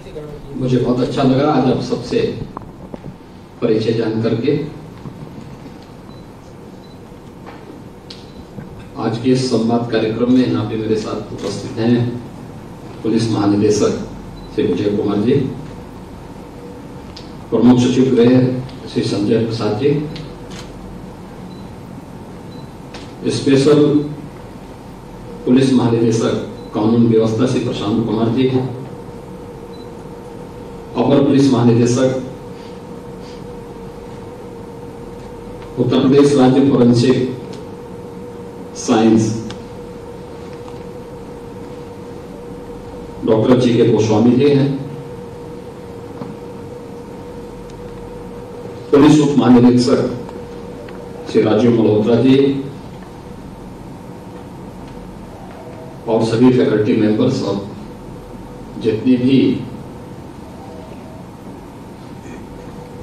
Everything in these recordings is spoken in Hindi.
मुझे बहुत अच्छा लगा आज आप सबसे परिचय जान करके। आज के इस संवाद कार्यक्रम में यहाँ पे मेरे साथ उपस्थित हैं पुलिस महानिदेशक श्री विजय कुमार जी, प्रमुख सचिव गृह श्री संजय प्रसाद जी, स्पेशल पुलिस महानिदेशक कानून व्यवस्था श्री प्रशांत कुमार जी, अपर पुलिस महानिदेशक उत्तर प्रदेश राज्य फोरेंसिक साइंस डॉक्टर जी के गोस्वामी जी हैं, पुलिस उप महानिरीक्षक श्री राजीव मल्होत्रा जी और सभी फैकल्टी मेंबर्स और जितने भी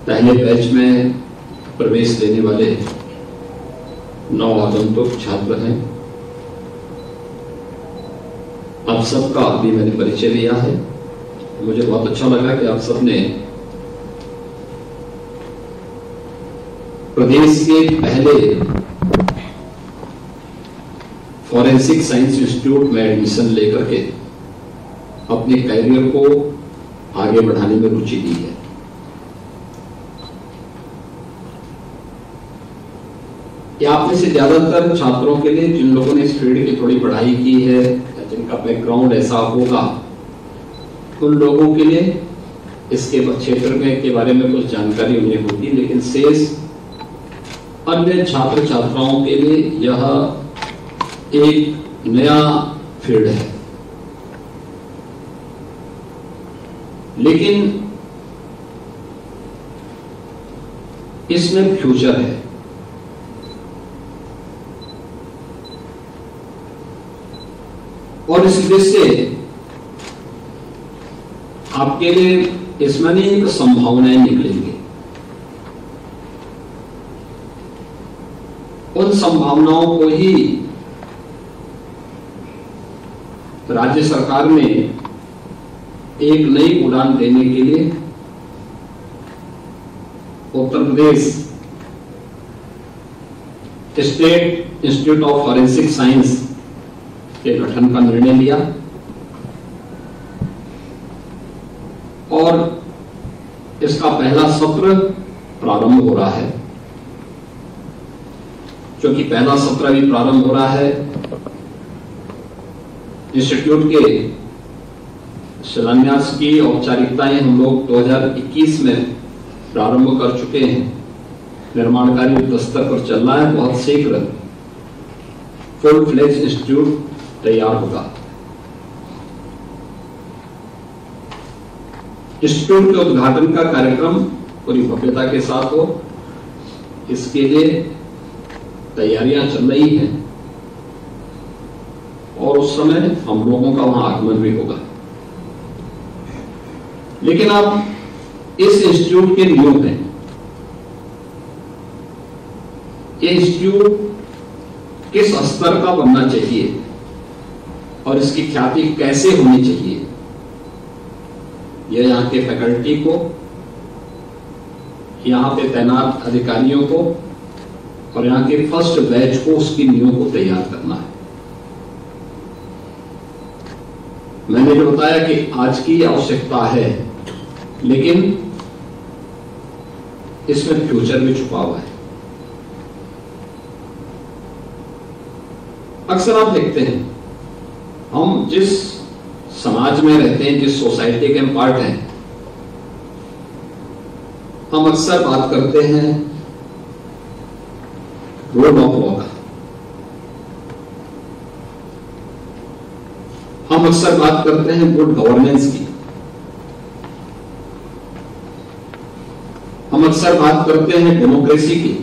पहले बैच में प्रवेश लेने वाले नौ आगंतुक छात्र हैं, आप सबका अभी मैंने परिचय लिया है। मुझे बहुत अच्छा लगा कि आप सबने प्रदेश के पहले फॉरेंसिक साइंस इंस्टीट्यूट में एडमिशन लेकर के अपने कैरियर को आगे बढ़ाने में रुचि ली है। या आप में से ज्यादातर छात्रों के लिए जिन लोगों ने इस फील्ड की थोड़ी पढ़ाई की है या जिनका बैकग्राउंड ऐसा होगा, उन लोगों के लिए इसके क्षेत्र में के बारे में कुछ जानकारी उन्हें होती, लेकिन शेष अन्य छात्र छात्राओं के लिए यह एक नया फील्ड है। लेकिन इसमें फ्यूचर है। और इस वजह से आपके लिए इसमें नहीं एक संभावनाएं निकलेंगी। उन संभावनाओं को ही राज्य सरकार ने एक नई उड़ान देने के लिए Uttar Pradesh state institute of forensic science के गठन का निर्णय लिया और इसका पहला सत्र प्रारंभ हो रहा है। क्योंकि पहला सत्र भी प्रारंभ हो रहा है, इंस्टीट्यूट के शिलान्यास की औपचारिकताएं हम लोग 2021 में प्रारंभ कर चुके हैं। निर्माण कार्य युद्ध स्तर पर चल रहा है। बहुत शीघ्र फुल फ्लेज इंस्टीट्यूट तैयार होगा। इंस्टीट्यूट के उद्घाटन का कार्यक्रम पूरी भव्यता के साथ हो, इसके लिए तैयारियां चल रही हैं और उस समय हम लोगों का वहां आगमन भी होगा। लेकिन आप इस इंस्टीट्यूट के नियम हैं। ये इंस्टीट्यूट किस स्तर का बनना चाहिए और इसकी ख्याति कैसे होनी चाहिए, यह यहां के फैकल्टी को, यहां पे तैनात अधिकारियों को और यहां के फर्स्ट बैच को उसकी नींव को तैयार करना है। मैंने जो बताया कि आज की आवश्यकता है, लेकिन इसमें फ्यूचर भी छुपा हुआ है। अक्सर आप देखते हैं, हम जिस समाज में रहते हैं, जिस सोसाइटी के हम पार्ट हैं, हम अक्सर बात करते हैं रूल ऑफ लॉ का, हम अक्सर बात करते हैं गुड गवर्नेंस की, हम अक्सर बात करते हैं डेमोक्रेसी की।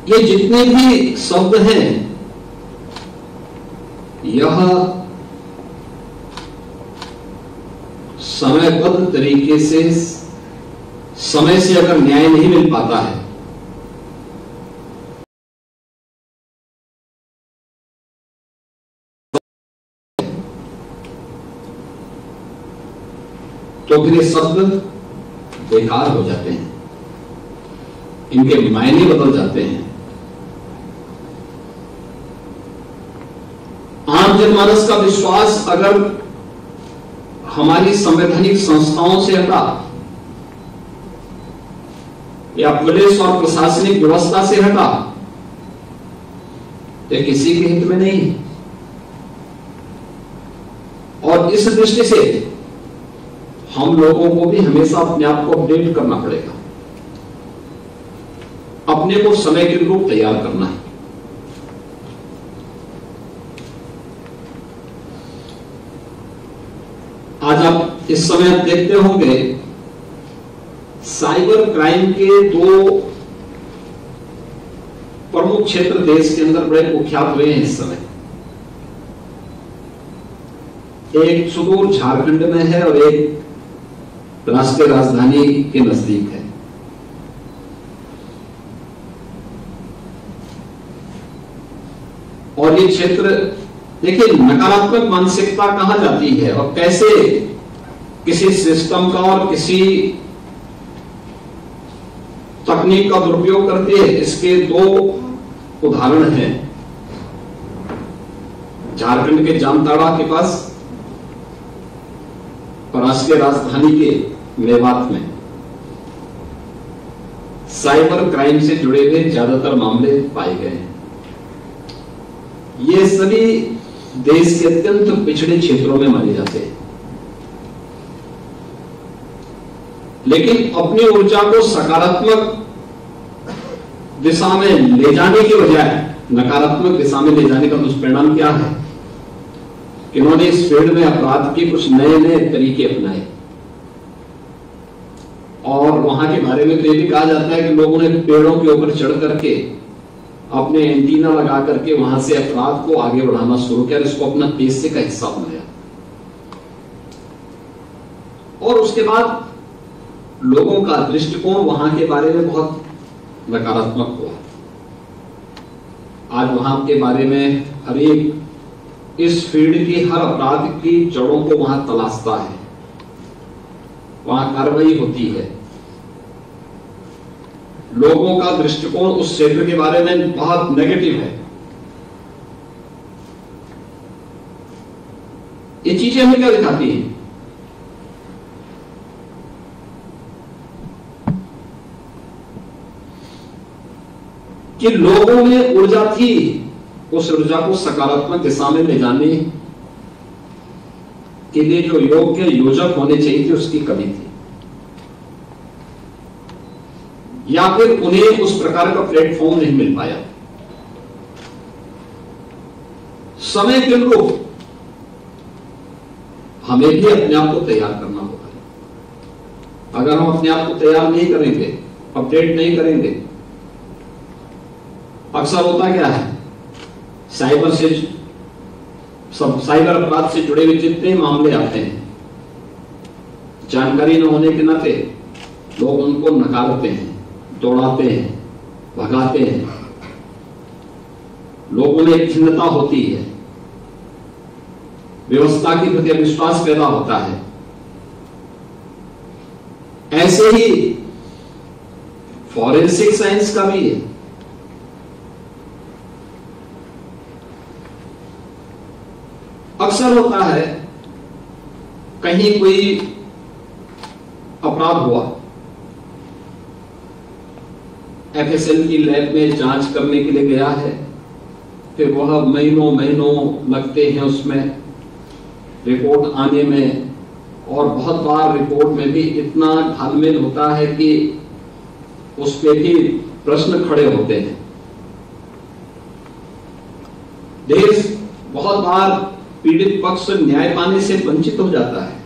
ये जितने भी शब्द हैं, यह समयबद्ध तरीके से समय से अगर न्याय नहीं मिल पाता है तो फिर ये शब्द बेकार हो जाते हैं, इनके मायने बदल जाते हैं। आम जनमानस का विश्वास अगर हमारी संवैधानिक संस्थाओं से हटा या पुलिस और प्रशासनिक व्यवस्था से हटा तो किसी के हित में नहीं है। और इस दृष्टि से हम लोगों को भी हमेशा अपने आप को अपडेट करना पड़ेगा, अपने को समय के अनुरूप तैयार करना है। आज आप इस समय देखते होंगे साइबर क्राइम के दो प्रमुख क्षेत्र देश के अंदर बड़े कुख्यात हुए हैं इस समय। एक सुदूर झारखंड में है और एक राष्ट्रीय राजधानी के नजदीक है। और ये क्षेत्र देखिए, नकारात्मक मानसिकता कहां जाती है और कैसे किसी सिस्टम का और किसी तकनीक का दुरुपयोग करते हैं, इसके दो उदाहरण हैं। झारखंड के जामताड़ा के पास और राष्ट्रीय राजधानी के मेवात में साइबर क्राइम से जुड़े हुए ज्यादातर मामले पाए गए हैं। ये सभी देश के अत्यंत पिछड़े क्षेत्रों में माने जाते हैं, लेकिन अपनी ऊर्जा को सकारात्मक दिशा में ले जाने के बजाय नकारात्मक दिशा में ले जाने का दुष्परिणाम क्या है कि इन्होंने इस फील्ड में अपराध के कुछ नए नए तरीके अपनाए। और वहां के बारे में तो यह भी कहा जाता है कि लोगों ने पेड़ों के ऊपर चढ़ करके अपने एंटीना लगा करके वहां से अपराध को आगे बढ़ाना शुरू किया, इसको अपना पेशे का हिस्सा बनाया। और उसके बाद लोगों का दृष्टिकोण वहां के बारे में बहुत नकारात्मक हुआ। आज वहां के बारे में हर एक इस फील्ड की हर अपराध की जड़ों को वहां तलाशता है, वहां कार्रवाई होती है। लोगों का दृष्टिकोण उस क्षेत्र के बारे में बहुत नेगेटिव है। ये चीजें हमें क्या दिखाती हैं कि लोगों में ऊर्जा थी, उस ऊर्जा को सकारात्मक दिशा में ले जाने के लिए जो योग्य योजक होने चाहिए थे उसकी कमी थी, या फिर उन्हें उस प्रकार का प्लेटफॉर्म नहीं मिल पाया। समय के अनुरूप हमें भी अपने आप को तैयार करना होगा। अगर हम अपने आप को तैयार नहीं करेंगे, अपडेट नहीं करेंगे, अक्सर होता क्या है, साइबर अपराध से जुड़े हुए जितने मामले आते हैं, जानकारी न होने के नाते लोग उनको नकारते हैं, दौड़ाते हैं, भगाते हैं। लोगों में एक खिन्नता होती है, व्यवस्था के प्रति अविश्वास पैदा होता है। ऐसे ही फॉरेंसिक साइंस का भी है। अक्सर होता है कहीं कोई अपराध हुआ, एफएसएल की लैब में जांच करने के लिए गया है, फिर वह महीनों महीनों लगते हैं उसमें रिपोर्ट आने में, और बहुत बार रिपोर्ट में भी इतना घालमेल होता है कि उस पे भी प्रश्न खड़े होते हैं। देश बहुत बार पीड़ित पक्ष न्याय पाने से वंचित हो जाता है,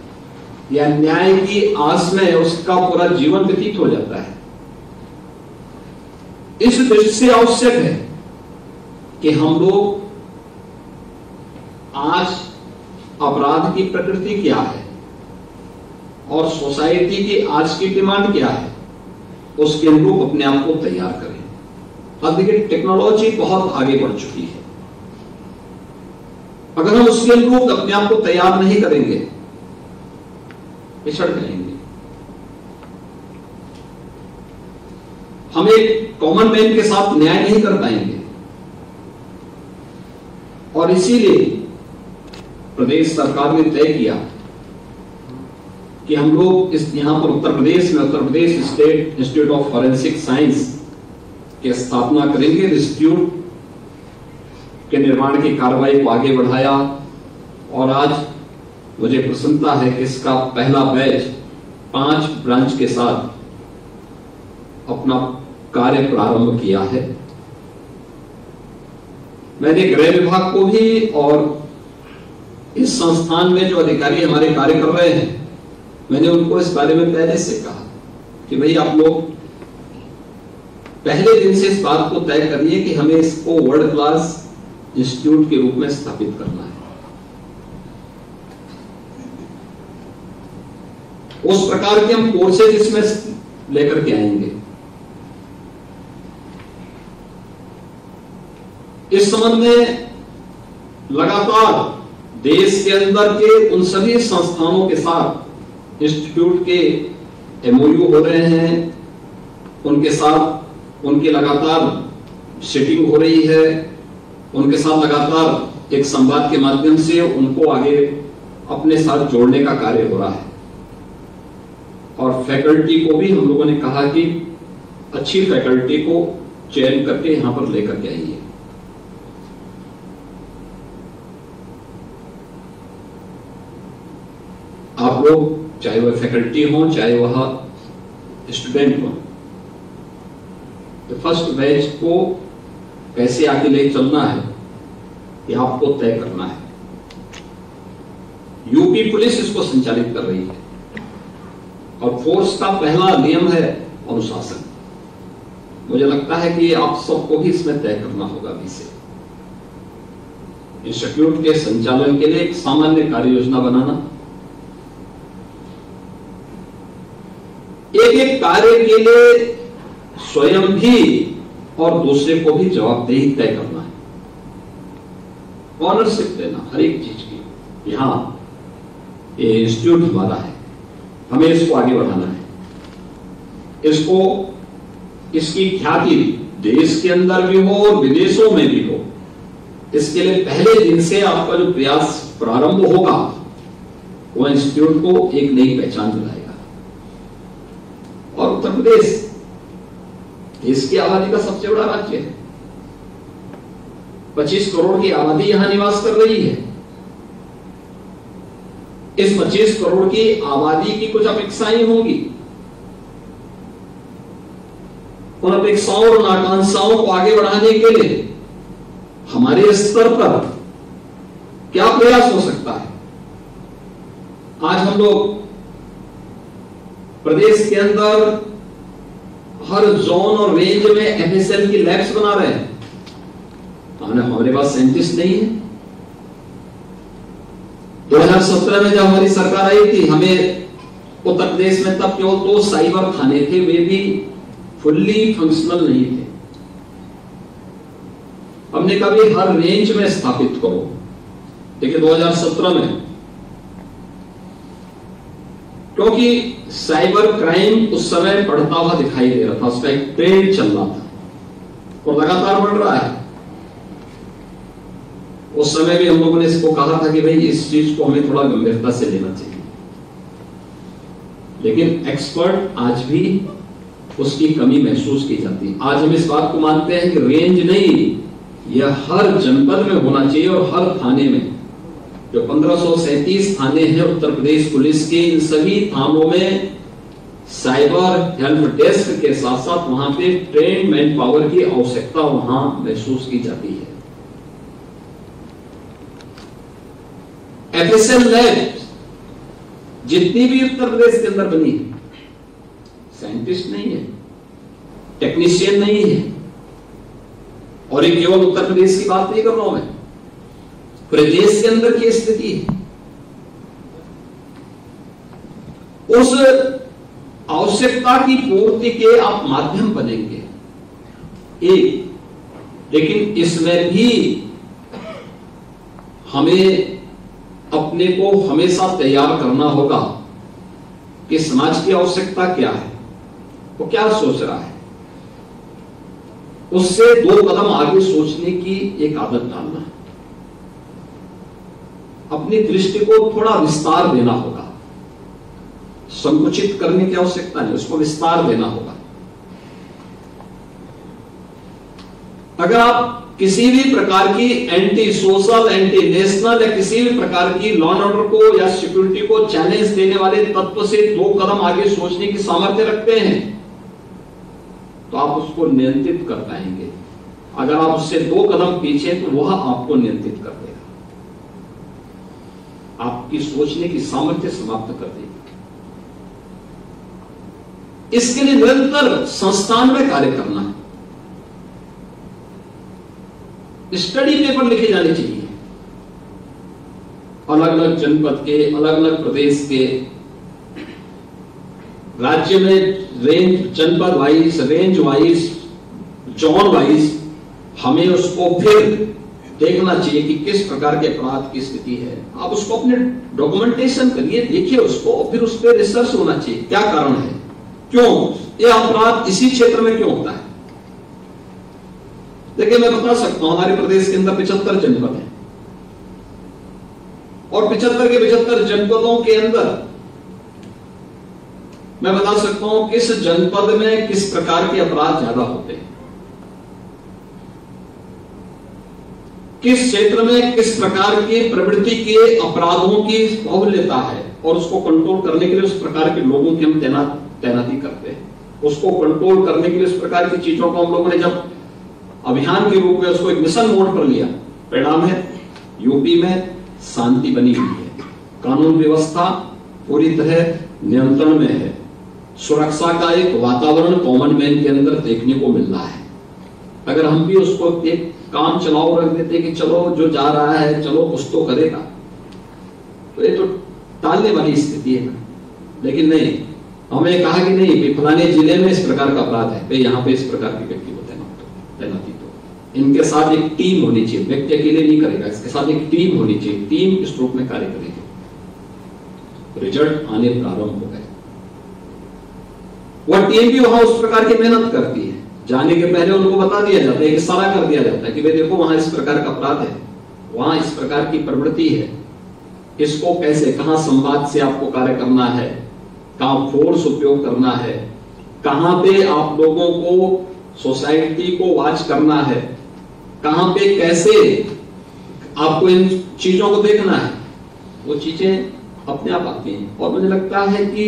या न्याय की आस में उसका पूरा जीवन व्यतीत हो जाता है। इस दृष्टि से आवश्यक है कि हम लोग आज अपराध की प्रकृति क्या है और सोसाइटी की आज की डिमांड क्या है, उसके अनुरूप अपने आप को तैयार करें। अब देखिए, टेक्नोलॉजी बहुत आगे बढ़ चुकी है। अगर हम उसके अनुरूप अपने आप को तैयार नहीं करेंगे पिछड़ जाएंगे। हम एक कॉमन मैन के साथ न्याय नहीं कर पाएंगे और इसीलिए प्रदेश सरकार ने तय किया कि हम लोग इस यहां पर उत्तर प्रदेश में Uttar Pradesh state institute of forensic science की स्थापना करेंगे। इंस्टीट्यूट के निर्माण की कार्रवाई को आगे बढ़ाया और आज मुझे प्रसन्नता है कि इसका पहला बैच 5 ब्रांच के साथ अपना कार्य प्रारंभ किया है। मैंने गृह विभाग को भी और इस संस्थान में जो अधिकारी हमारे कार्य कर रहे हैं, मैंने उनको इस बारे में पहले से कहा कि भाई आप लोग पहले दिन से इस बात को तय करिए कि हमें इसको वर्ल्ड क्लास इंस्टीट्यूट के रूप में स्थापित करना है। उस प्रकार के हम कोर्सेज इसमें लेकर के आएंगे। इस संबंध में लगातार देश के अंदर के उन सभी संस्थानों के साथ इंस्टीट्यूट के एमओयू हो रहे हैं, उनके साथ उनकी लगातार सिटिंग हो रही है, उनके साथ लगातार एक संवाद के माध्यम से उनको आगे अपने साथ जोड़ने का कार्य हो रहा है। और फैकल्टी को भी हम लोगों ने कहा कि अच्छी फैकल्टी को चयन करके यहां पर लेकर के आइए। आप लोग चाहे वह फैकल्टी हो चाहे वह स्टूडेंट हो, तो फर्स्ट बैच को कैसे आगे ले चलना है ये आपको तय करना है। यूपी पुलिस इसको संचालित कर रही है और फोर्स का पहला नियम है अनुशासन। मुझे लगता है कि आप सबको भी इसमें तय करना होगा अभी से। इंस्टीट्यूट के संचालन के लिए एक सामान्य कार्य योजना बनाना, एक कार्य के लिए स्वयं भी और दूसरे को भी जवाबदेही तय करना है, ऑनरशिप देना हर एक चीज की। यहां ये इंस्टीट्यूट हमारा है, हमें इसको आगे बढ़ाना है, इसको इसकी ख्याति देश के अंदर भी हो और विदेशों में भी हो। इसके लिए पहले दिन से आपका जो प्रयास प्रारंभ होगा वह इंस्टीट्यूट को एक नई पहचान दिलाएगा। और उत्तर प्रदेश देश की आबादी का सबसे बड़ा राज्य है, 25 करोड़ की आबादी यहां निवास कर रही है। इस 25 करोड़ की आबादी की कुछ अपेक्षाएं होंगी, उन अपेक्षाओं और आकांक्षाओं को आगे बढ़ाने के लिए हमारे स्तर पर क्या प्रयास हो सकता है। आज हम लोग प्रदेश के अंदर हर जोन और रेंज में एफएसएल की लैब्स बना रहे हैं। हमारे पास साइंटिस्ट नहीं है। 2017 में जब हमारी सरकार आई थी, हमें उत्तर प्रदेश में तब केवल 2 साइबर थाने थे, वे भी फुल्ली फंक्शनल नहीं थे। हमने कहा भी हर रेंज में स्थापित करो। देखिए 2017 में क्योंकि साइबर क्राइम उस समय बढ़ता हुआ दिखाई दे रहा था, उसका एक ट्रेंड चल रहा था और लगातार बढ़ रहा है। उस समय भी हम लोगों ने इसको कहा था कि भाई इस चीज को हमें थोड़ा गंभीरता से लेना चाहिए, लेकिन एक्सपर्ट आज भी उसकी कमी महसूस की जाती है। आज हम इस बात को मानते हैं कि रेंज नहीं, यह हर जनपद में होना चाहिए और हर थाने में। जो 1537 थाने हैं उत्तर प्रदेश पुलिस के, इन सभी थानों में साइबर हेल्प डेस्क के साथ साथ वहां पे ट्रेन मैन पावर की आवश्यकता वहां महसूस की जाती है। एफएसएल लैब जितनी भी उत्तर प्रदेश के अंदर बनी है, साइंटिस्ट नहीं है, टेक्नीशियन नहीं है, और ये केवल उत्तर प्रदेश की बात नहीं कर रहा हूं मैं, पूरे देश के अंदर की स्थिति है। उस आवश्यकता की पूर्ति के आप माध्यम बनेंगे एक, लेकिन इसमें भी हमें अपने को हमेशा तैयार करना होगा कि समाज की आवश्यकता क्या है, वो क्या सोच रहा है, उससे 2 कदम आगे सोचने की एक आदत डालना है। अपनी दृष्टि को थोड़ा विस्तार देना होगा, संकुचित करने की आवश्यकता नहीं, उसको विस्तार देना होगा। अगर आप किसी भी प्रकार की एंटी सोशल, एंटी नेशनल या किसी भी प्रकार की लॉ एंड ऑर्डर को या सिक्योरिटी को चैलेंज देने वाले तत्व से 2 कदम आगे सोचने की सामर्थ्य रखते हैं, तो आप उसको नियंत्रित कर पाएंगे। अगर आप उससे 2 कदम पीछे, तो वह आपको नियंत्रित कर देगा, आपकी सोचने की सामर्थ्य समाप्त कर देगी। इसके लिए निरंतर संस्थान में कार्य करना है। स्टडी पेपर लिखे जाने चाहिए, अलग अलग जनपद के, अलग अलग प्रदेश के, राज्य में रेंज, जनपद wise, range wise, zone wise हमें उसको फिर देखना चाहिए कि किस प्रकार के अपराध की स्थिति है। आप उसको अपने डॉक्यूमेंटेशन करिए, देखिए उसको, और फिर उस पर रिसर्च होना चाहिए, क्या कारण है, क्यों यह अपराध इसी क्षेत्र में क्यों होता है। देखिए, मैं बता सकता हूं, हमारे प्रदेश के अंदर 75 जनपद हैं, और 75 के 75 जनपदों के अंदर मैं बता सकता हूं किस जनपद में किस प्रकार के अपराध ज्यादा होते हैं, किस क्षेत्र में किस प्रकार की प्रवृत्ति के अपराधों की बाहुल्यता है, और उसको कंट्रोल करने के लिए उस प्रकार के लोगों की हम तैनाती करते हैं। उसको कंट्रोल करने के लिए उस प्रकार की चीजों को हम लोगों ने जब अभियान के रूप में उसको एक मिशन मोड पर लिया, परिणाम है यूपी में शांति बनी हुई है, कानून व्यवस्था पूरी तरह नियंत्रण में है, सुरक्षा का एक वातावरण कॉमन मैन के अंदर देखने को मिल रहा है। अगर हम भी उसको एक काम चलाओ रख देते कि चलो जो जा रहा है चलो कुछ तो करेगा, तो ये तो टालने वाली स्थिति है ना। लेकिन नहीं, हमें कहा कि नहीं, फलाने जिले में इस प्रकार का अपराध है, यहाँ पे इस प्रकार के व्यक्ति को तैनाती दो। इनके साथ एक टीम होनी चाहिए, व्यक्ति अकेले नहीं करेगा, इसके साथ एक टीम होनी चाहिए, टीम इस रूप में कार्य करेगी। रिजल्ट आने प्रारंभ हो गए। वह टीम भी वहां उस प्रकार की मेहनत करती है, जाने के पहले उनको बता दिया जाता है, इशारा कर दिया जाता है कि भाई देखो वहां इस प्रकार का अपराध है, वहां इस प्रकार की प्रवृत्ति है, इसको कैसे, कहां संवाद से आपको कार्य करना है, कहां फोर्स उपयोग करना है, कहां पे आप लोगों को सोसाइटी को वॉच करना है, कहां पे कैसे आपको इन चीजों को देखना है, वो चीजें अपने आप आती हैं। और मुझे लगता है कि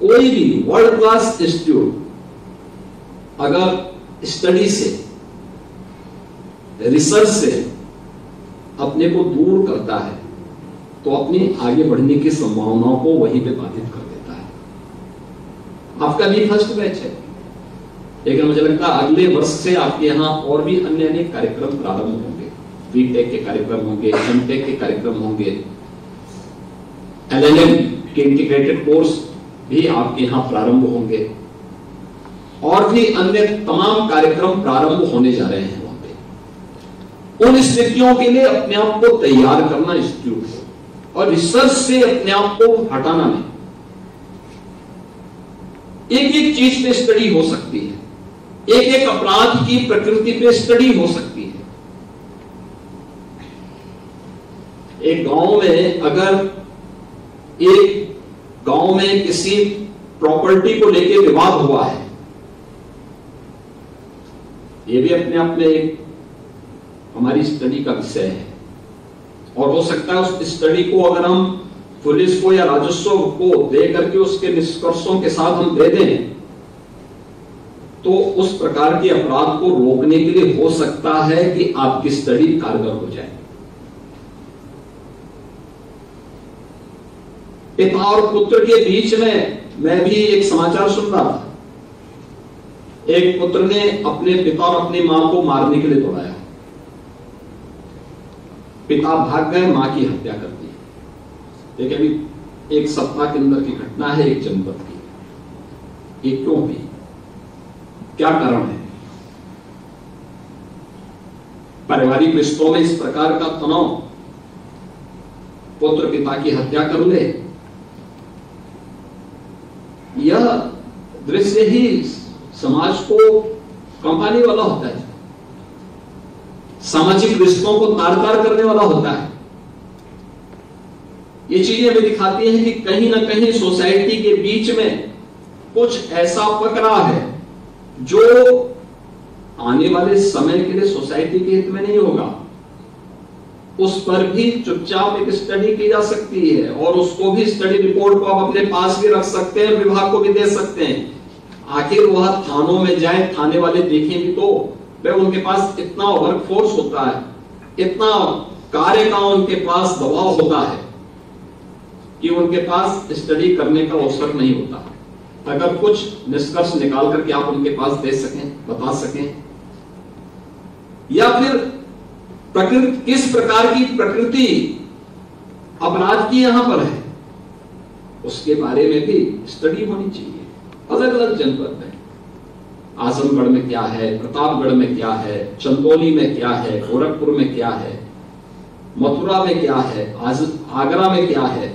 कोई भी वर्ल्ड क्लास इंस्टीट्यूट अगर स्टडी से, रिसर्च से अपने को दूर करता है, तो अपनी आगे बढ़ने की संभावनाओं को वहीं पे बाधित कर देता है। आपका भी फर्स्ट बैच है, लेकिन मुझे लगता है अगले वर्ष से आपके यहाँ और भी अन्य अनेक कार्यक्रम प्रारंभ होंगे। बीटेक के कार्यक्रम होंगे, एमटेक के कार्यक्रम होंगे, एलएलएम के इंटीग्रेटेड कोर्स भी आपके यहाँ प्रारंभ होंगे, और भी अन्य तमाम कार्यक्रम प्रारंभ होने जा रहे हैं वहां पे। उन स्थितियों के लिए अपने आप को तैयार करना इंस्टीट्यूट को, और रिसर्च से अपने आप को हटाना नहीं। एक एक चीज पे स्टडी हो सकती है, एक एक अपराध की प्रकृति पे स्टडी हो सकती है। एक गांव में अगर एक गांव में किसी प्रॉपर्टी को लेकर विवाद हुआ है, ये भी अपने आप में एक हमारी स्टडी का विषय है। और हो सकता है उस स्टडी को अगर हम पुलिस को या राजस्व को दे करके उसके निष्कर्षों के साथ हम दे दें, तो उस प्रकार के अपराध को रोकने के लिए हो सकता है कि आपकी स्टडी कारगर हो जाए। पिता और पुत्र के बीच में मैं भी एक समाचार सुन रहा था। एक पुत्र ने अपने पिता और अपनी मां को मारने के लिए दौड़ाया, पिता भाग गए, मां की हत्या कर दी। देखिए, अभी एक सप्ताह के अंदर की घटना है एक जनपद की। ये क्यों हुई, क्या कारण है? पारिवारिक रिश्तों में इस प्रकार का तनाव, पुत्र पिता की हत्या कर ले, दृश्य ही समाज को कंपाने वाला होता है, सामाजिक रिश्तों को तार-तार करने वाला होता है। ये चीजें हमें दिखाती हैं कि कहीं ना कहीं सोसाइटी के बीच में कुछ ऐसा पक रहा है जो आने वाले समय के लिए सोसाइटी के हित में नहीं होगा। उस पर भी चुपचाप एक स्टडी की जा सकती है और उसको भी स्टडी रिपोर्ट को आप अपने पास भी रख सकते हैं, विभाग को भी दे सकते हैं। आखिर वह थानों में जाए, थाने वाले देखें भी तो भाई उनके पास इतना वर्कफोर्स होता है, इतना कार्य का उनके पास दबाव होता है कि उनके पास स्टडी करने का अवसर नहीं होता। अगर कुछ निष्कर्ष निकाल करके आप उनके पास दे सकें, बता सकें, या फिर प्रकृति, किस प्रकार की प्रकृति अपराध की यहां पर है, उसके बारे में भी स्टडी होनी चाहिए। अलग अलग जनपद में, आजमगढ़ में क्या है, प्रतापगढ़ में क्या है, चंदौली में क्या है, गोरखपुर में क्या है, मथुरा में क्या है, आगरा में क्या है,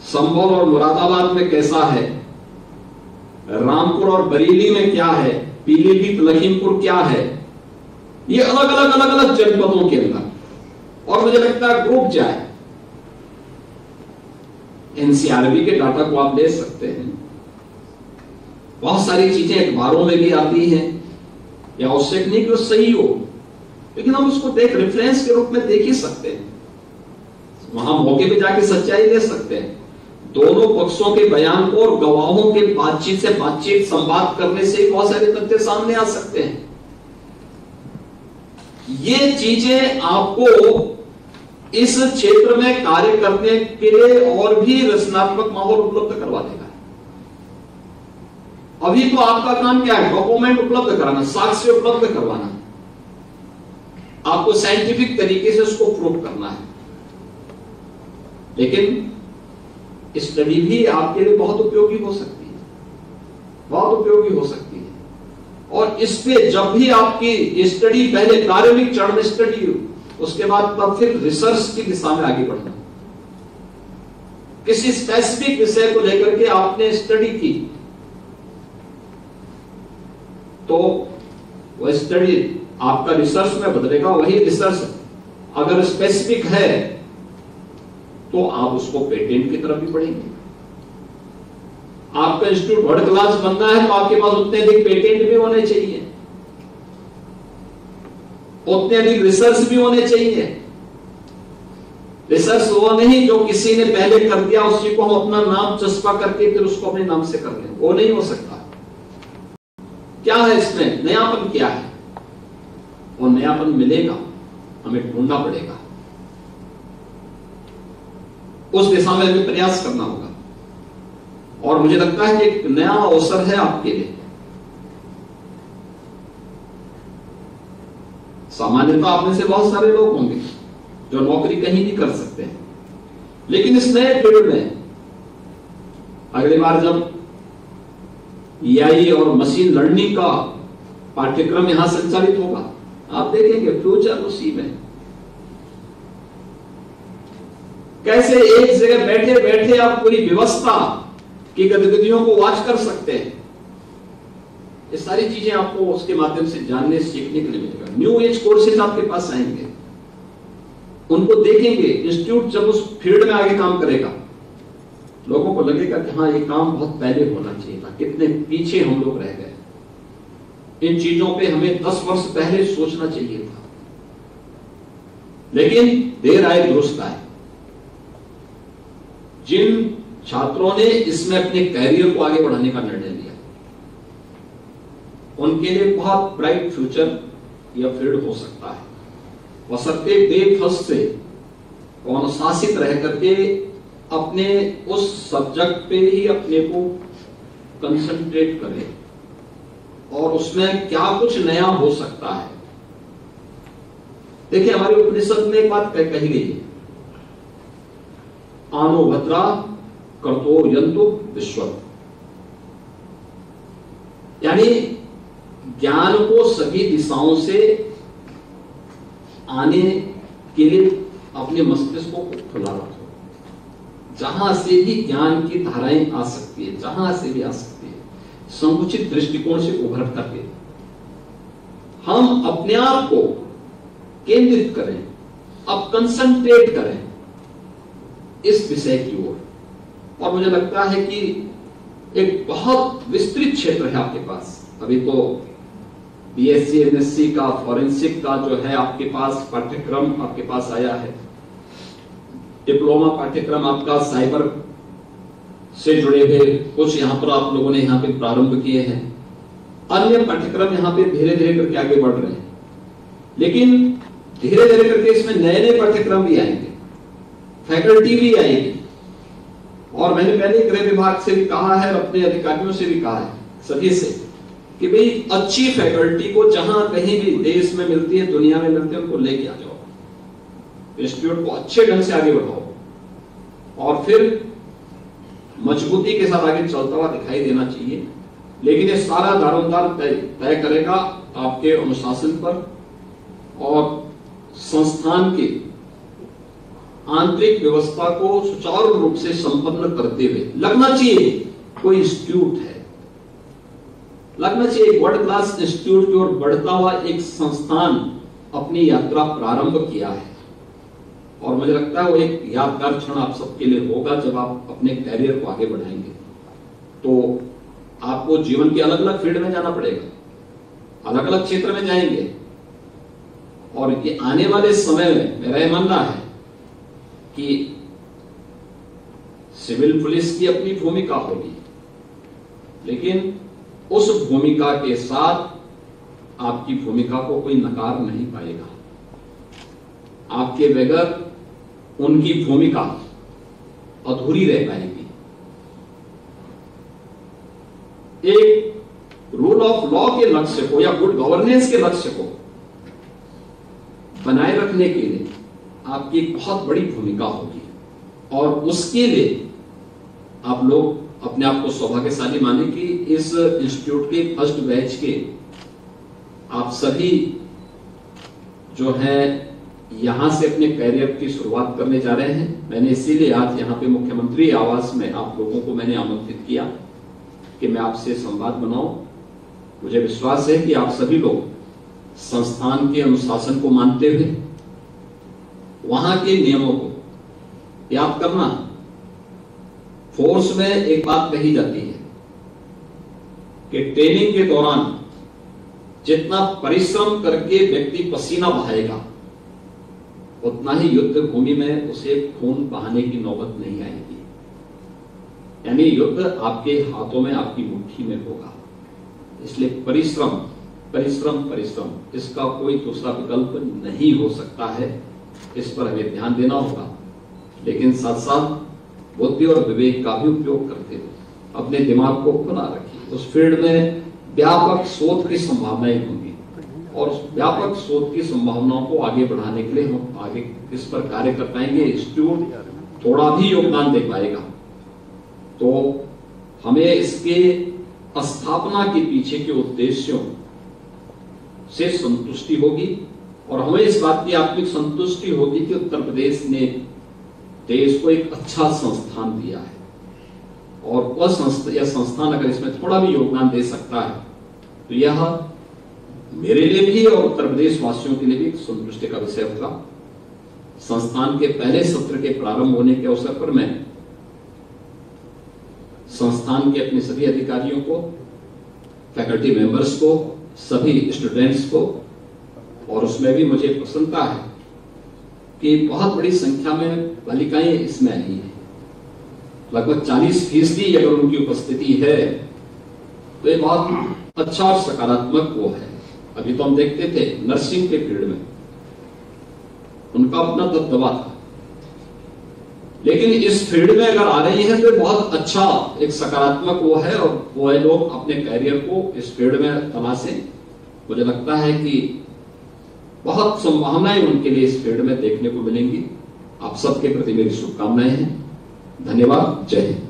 संभल और मुरादाबाद में कैसा है, रामपुर और बरेली में क्या है, पीलीभीत लखीमपुर क्या है, ये अलग अलग जनपदों के अंदर। और मुझे लगता है ग्रुप जाए, एनसीआरबी के डाटा को आप ले सकते हैं। बहुत सारी चीजें अखबारों में भी आती हैं, या आवश्यक नहीं कि वो सही हो, लेकिन हम उसको देख रेफरेंस के रूप में देख ही सकते हैं। वहां मौके पे जाके सच्चाई ले सकते हैं। दोनों पक्षों के बयान को और गवाहों के बातचीत से संवाद करने से बहुत सारे तथ्य सामने आ सकते हैं। ये चीजें आपको इस क्षेत्र में कार्य करने के लिए और भी रचनात्मक माहौल उपलब्ध करवा देगा। अभी तो आपका काम क्या है? डॉक्यूमेंट उपलब्ध कराना, साक्ष्य उपलब्ध करवाना, आपको साइंटिफिक तरीके से उसको प्रूव करना है। लेकिन स्टडी भी आपके लिए बहुत उपयोगी हो सकती है, बहुत उपयोगी हो सकती है। और इस पे जब भी आपकी स्टडी, पहले प्रारंभिक चरण में स्टडी हो, उसके बाद तब फिर रिसर्च की दिशा में आगे बढ़ना। किसी स्पेसिफिक विषय को लेकर के आपने स्टडी की तो वह स्टडी आपका रिसर्च में बदलेगा। वही रिसर्च अगर स्पेसिफिक है तो आप उसको पेटेंट की तरफ भी बढ़ेंगे। आपका इंस्टीट्यूट वर्ल्ड क्लास बनना है तो आपके पास उतने अधिक पेटेंट भी होने चाहिए, उतने अधिक रिसर्च भी होने चाहिए। रिसर्च वो नहीं जो किसी ने पहले कर दिया उसी को हम अपना नाम चस्पा करके फिर उसको अपने नाम से कर लें, वो नहीं हो सकता। क्या है इसमें नयापन, क्या है? और नयापन मिलेगा, हमें ढूंढना पड़ेगा, उस दिशा में हमें प्रयास करना होगा। और मुझे लगता है कि एक नया अवसर है आपके लिए। सामान्यतः आप में से बहुत सारे लोग होंगे जो नौकरी कहीं नहीं कर सकते हैं, लेकिन इस नए फील्ड में अगली बार जब एआई और मशीन लर्निंग का पाठ्यक्रम यहां संचालित होगा, आप देखेंगे फ्यूचर उसी में। कैसे एक जगह बैठे बैठे आप पूरी व्यवस्था की गतिविधियों को वॉच कर सकते हैं। ये सारी चीजें आपको उसके माध्यम से जानने सीखने के लिए मिलेगा। न्यू एज कोर्सेज आपके पास आएंगे, उनको देखेंगे। इंस्टीट्यूट जब उस फील्ड में आगे काम करेगा, लोगों को लगेगा कि हाँ ये काम बहुत पहले होना चाहिए था, कितने पीछे हम लोग रह गए, इन चीजों पे हमें 10 वर्ष पहले सोचना चाहिए था। लेकिन देर आए दुरुस्त आए। जिन छात्रों ने इसमें अपने कैरियर को आगे बढ़ाने का निर्णय लिया, उनके लिए बहुत ब्राइट फ्यूचर यह फील्ड हो सकता है, बशर्ते बेफस से अनुशासित रह करके अपने उस सब्जेक्ट पे ही अपने को कंसंट्रेट करें और उसमें क्या कुछ नया हो सकता है। देखिए हमारे उपनिषद में एक बात कही गई है, आनो भद्रा कर्तोर्यन्तु विश्वत, यानी ज्ञान को सभी दिशाओं से आने के लिए अपने मस्तिष्क को खुला रखो। जहां से भी ज्ञान की धाराएं आ सकती है, जहां से भी आ सकती है, संकुचित दृष्टिकोण से उभर करके हम अपने आप को केंद्रित करें, अब कंसंट्रेट करें इस विषय की ओर। और मुझे लगता है कि एक बहुत विस्तृत क्षेत्र है आपके पास। अभी तो बीएससी एमएससी का, फॉरेंसिक का जो है आपके पास पाठ्यक्रम आपके पास आया है, डिप्लोमा पाठ्यक्रम आपका साइबर से जुड़े हुए कुछ यहां पर आप लोगों ने यहां पे प्रारंभ किए हैं, अन्य पाठ्यक्रम यहां पे धीरे धीरे करके आगे बढ़ रहे हैं। लेकिन धीरे धीरे करके इसमें नए नए पाठ्यक्रम भी आएंगे, फैकल्टी भी आएगी। और मैंने पहले गृह विभाग से भी कहा है और अपने अधिकारियों से भी कहा है, सभी से, कि भाई अच्छी फैकल्टी को जहां कहीं भी देश में मिलती है, दुनिया में मिलती है, उनको लेके आ जाओ, इंस्टीट्यूट को अच्छे ढंग से आगे बढ़ाओ और फिर मजबूती के साथ आगे चलता हुआ दिखाई देना चाहिए। लेकिन ये सारा दारोमदार तय करेगा आपके अनुशासन पर और संस्थान की आंतरिक व्यवस्था को सुचारू रूप से संपन्न करते हुए लगना चाहिए कोई इंस्टीट्यूट है, लगना चाहिए वर्ल्ड क्लास इंस्टीट्यूट की ओर बढ़ता हुआ एक संस्थान अपनी यात्रा प्रारंभ किया है। और मुझे लगता है वो एक यादगार क्षण आप सबके लिए होगा जब आप अपने कैरियर को आगे बढ़ाएंगे। तो आपको जीवन के अलग अलग फील्ड में जाना पड़ेगा, अलग अलग क्षेत्र में जाएंगे। और ये आने वाले समय में मेरा यह मानना है कि सिविल पुलिस की अपनी भूमिका होगी, लेकिन उस भूमिका के साथ आपकी भूमिका को कोई नकार नहीं पाएगा। आपके बगैर उनकी भूमिका अधूरी रह पाएगी। एक रूल ऑफ लॉ के लक्ष्य को या गुड गवर्नेंस के लक्ष्य को बनाए रखने के लिए आपकी एक बहुत बड़ी भूमिका होगी। और उसके लिए आप लोग अपने आप को सौभाग्यशाली माने कि इस इंस्टीट्यूट के फर्स्ट बैच के आप सभी जो है यहां से अपने कैरियर की शुरुआत करने जा रहे हैं। मैंने इसीलिए आज यहां पे मुख्यमंत्री आवास में आप लोगों को मैंने आमंत्रित किया कि मैं आपसे संवाद बनाऊं। मुझे विश्वास है कि आप सभी लोग संस्थान के अनुशासन को मानते हुए वहां के नियमों को याद करना। फोर्स में एक बात कही जाती है कि ट्रेनिंग के दौरान जितना परिश्रम करके व्यक्ति पसीना बहाएगा उतना ही युद्ध भूमि में उसे खून बहाने की नौबत नहीं आएगी। यानी युद्ध आपके हाथों में, आपकी मुट्ठी में होगा। इसलिए परिश्रम परिश्रम परिश्रम, इसका कोई दूसरा विकल्प नहीं हो सकता है। इस पर हमें ध्यान देना होगा, लेकिन साथ साथ बुद्धि और विवेक का भी उपयोग करते हुए अपने दिमाग को खुला रखिए। उस फील्ड में व्यापक शोध की संभावनाएं होंगी और उस व्यापक शोध की संभावनाओं को आगे बढ़ाने के लिए हम आगे किस पर कार्य कर पाएंगे, इंस्टीट्यूट थोड़ा भी योगदान दे पाएगा तो हमें इसके स्थापना के पीछे के उद्देश्यों से संतुष्टि होगी और हमें इस बात की आत्मिक संतुष्टि होगी कि उत्तर प्रदेश ने देश को एक अच्छा संस्थान दिया है और वह संस्थान अगर इसमें थोड़ा भी योगदान दे सकता है तो यह मेरे लिए भी और उत्तर प्रदेश वासियों के लिए भी एक संतुष्टि का विषय होगा। संस्थान के पहले सत्र के प्रारंभ होने के अवसर पर मैं संस्थान के अपने सभी अधिकारियों को, फैकल्टी मेंबर्स को, सभी स्टूडेंट्स को, और उसमें भी मुझे प्रसन्नता है कि बहुत बड़ी संख्या में बालिकाएं इसमें आई हैं। लगभग 40% अगर उनकी उपस्थिति है तो ये बहुत अच्छा और सकारात्मक वो है। अभी तो हम देखते थे नर्सिंग के फील्ड में उनका अपना दबदबा था, लेकिन इस फील्ड में अगर आ रही है तो बहुत अच्छा एक सकारात्मक वो है और वो है लोग अपने कैरियर को इस फील्ड में तलाशें। मुझे लगता है कि बहुत संभावनाएं उनके लिए इस फील्ड में देखने को मिलेंगी। आप सबके प्रति मेरी शुभकामनाएं हैं। धन्यवाद। जय हिंद।